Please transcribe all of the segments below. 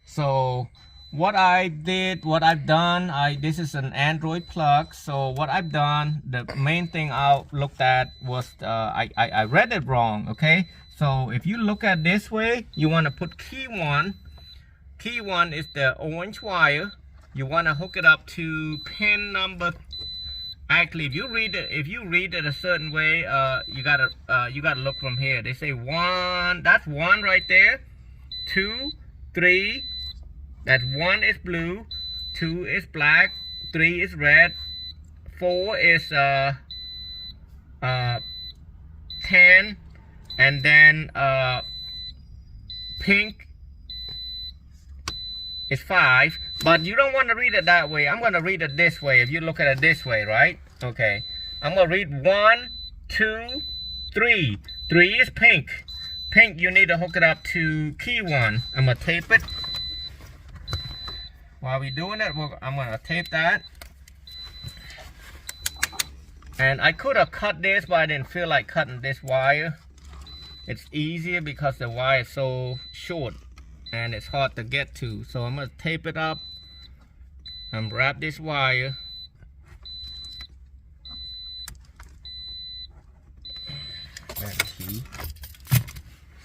So what I've done, this is an Android plug. So what I've done, the main thing I looked at was I read it wrong. Okay, so if you look at this way, you want to put key one is the orange wire. You want to hook it up to pin number. Actually, if you read it a certain way, you gotta look from here. They say 1, that's 1 right there. 2, 3, that 1 is blue, 2 is black, 3 is red, 4 is 10, and then pink is 5. But you don't want to read it that way. I'm going to read it this way. If you look at it this way, right? Okay. I'm going to read 1, 2, 3. 3 is pink. Pink, you need to hook it up to key 1. I'm going to tape it. While we're doing it, I'm going to tape that. And I could have cut this, but I didn't feel like cutting this wire. It's easier because the wire is so short and it's hard to get to. So I'm going to tape it up and wrap this wire. There's the key.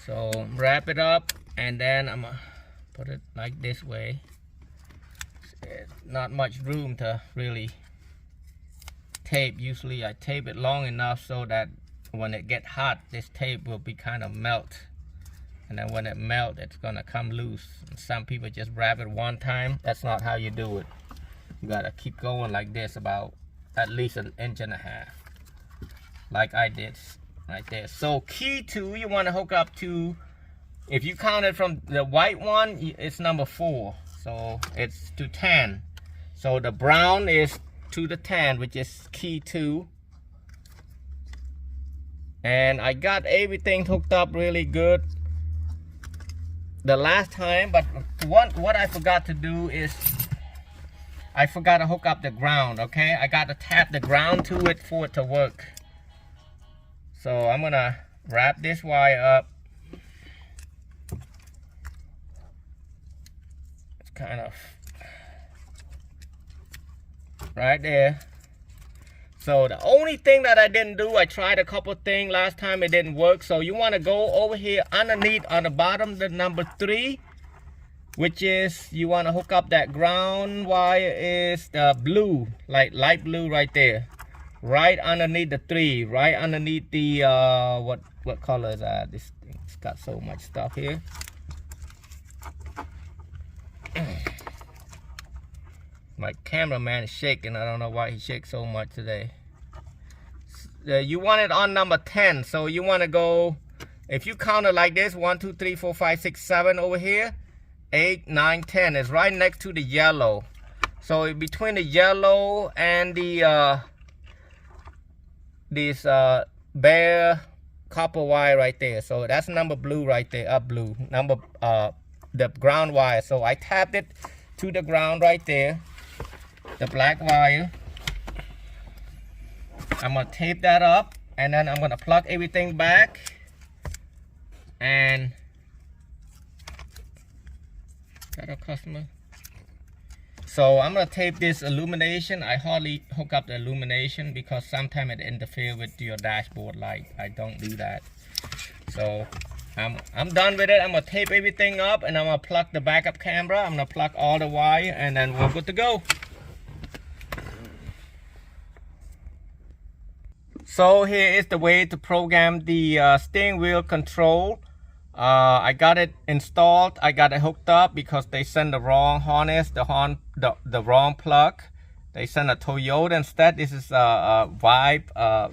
So wrap it up, and then I'm gonna put it like this way. There's not much room to really tape. Usually I tape it long enough so that when it gets hot, this tape will be kind of melt. And then when it melts, it's gonna come loose. And some people just wrap it one time. That's not how you do it. You gotta keep going like this, about at least 1.5 inches, like I did right there. So key 2, you want to hook up to, if you count it from the white one, it's number 4, so it's to 10. So the brown is to the 10, which is key 2. And I got everything hooked up really good the last time, but what I forgot to do is I forgot to hook up the ground. Okay, I got to tap the ground to it for it to work. So I'm gonna wrap this wire up. It's kind of right there. So the only thing that I didn't do, I tried a couple things last time, it didn't work. So you want to go over here underneath on the bottom, the number 3, which is, you want to hook up that ground wire is the blue, like light blue right there, right underneath the 3, right underneath the what color is that? This thing's got so much stuff here. My cameraman is shaking. I don't know why he shakes so much today. You want it on number 10. So you want to go, if you count it like this, 1, 2, 3, 4, 5, 6, 7 over here, 8, 9, 10 is right next to the yellow. So between the yellow and the this bare copper wire right there. So that's number blue right there, blue. Number the ground wire. So I tapped it to the ground right there. The black wire. I'm gonna tape that up, and then I'm gonna plug everything back. And got a customer. So I'm gonna tape this illumination. I hardly hook up the illumination because sometimes it interferes with your dashboard light. I don't do that. So I'm done with it. I'm gonna tape everything up, and I'm gonna plug the backup camera. I'm gonna plug all the wire, and then we're good to go. So here is the way to program the steering wheel control. I got it installed. I got it hooked up because they sent the wrong harness, the wrong plug. They sent a Toyota instead. This is a Vibe, a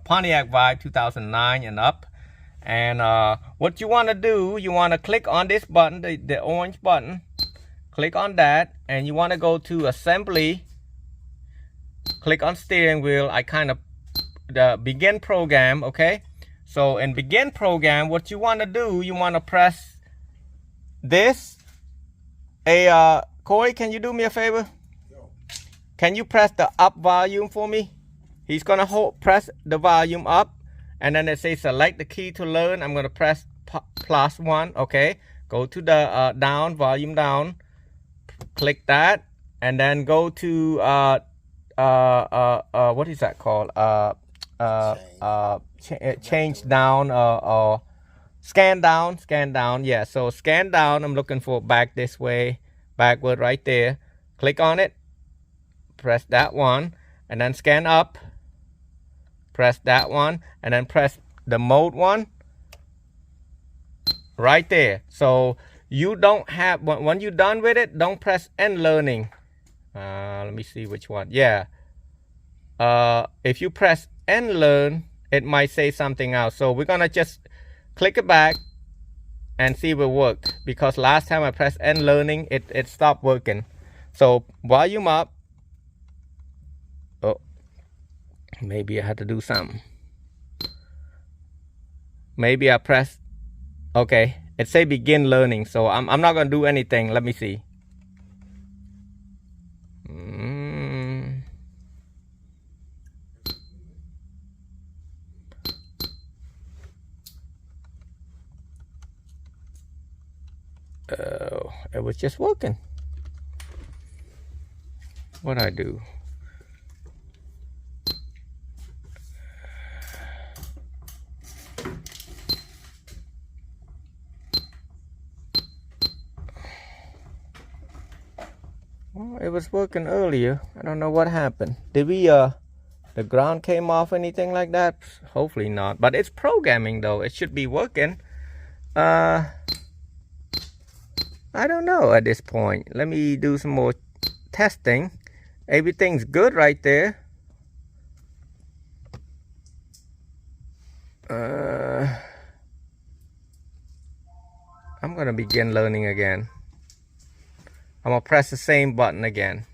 Pontiac Vibe 2009 and up. And what you want to do, you want to click on this button, the orange button. Click on that, and you want to go to assembly. Click on steering wheel. I kind of the begin program. Okay, so in begin program, what you want to do, you want to press this. Corey, can you do me a favor? No. Can you press the up volume for me? He's gonna press the volume up, and then it says select the key to learn. I'm gonna press +1. Okay, go to the down, volume down, click that, and then go to what is that called? Change down or scan down. Yeah, so scan down. I'm looking for back this way, backward right there. Click on it, press that one, and then scan up, press that one, and then press the mode one right there. So you don't have, when you're done with it, don't press end learning. Let me see which one. Yeah, if you press end learn, it might say something else. So we're gonna just click it back and see if it worked, because last time I pressed end learning, it stopped working. So volume up. Oh, maybe I had to do something. Maybe I pressed, okay, it say begin learning, so I'm not gonna do anything. Let me see. Oh, it was just working. What I do? Well, it was working earlier. I don't know what happened. Did we the ground came off, anything like that? Hopefully not, but it's programming though. It should be working. I don't know at this point. Let me do some more testing. Everything's good right there. I'm gonna begin learning again. I'm gonna press the same button again.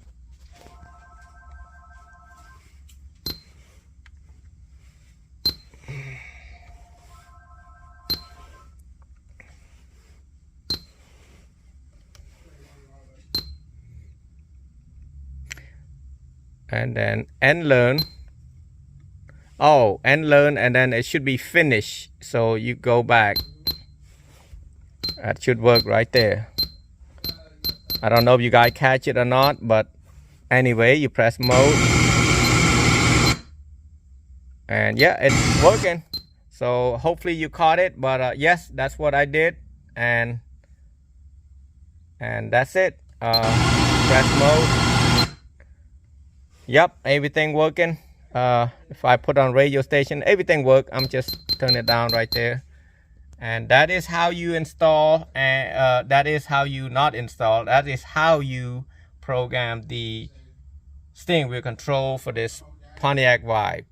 And then end learn. Oh, end learn, and then it should be finish. So you go back. That should work right there. I don't know if you guys catch it or not, but anyway, you press mode. And yeah, it's working. So hopefully you caught it, but yes, that's what I did. And that's it. Press mode. Yep, everything working. If I put on radio station, everything work. I'm just turn it down right there. And that is how you install, and that is how you not install. That is how you program the steering wheel control for this Pontiac Vibe.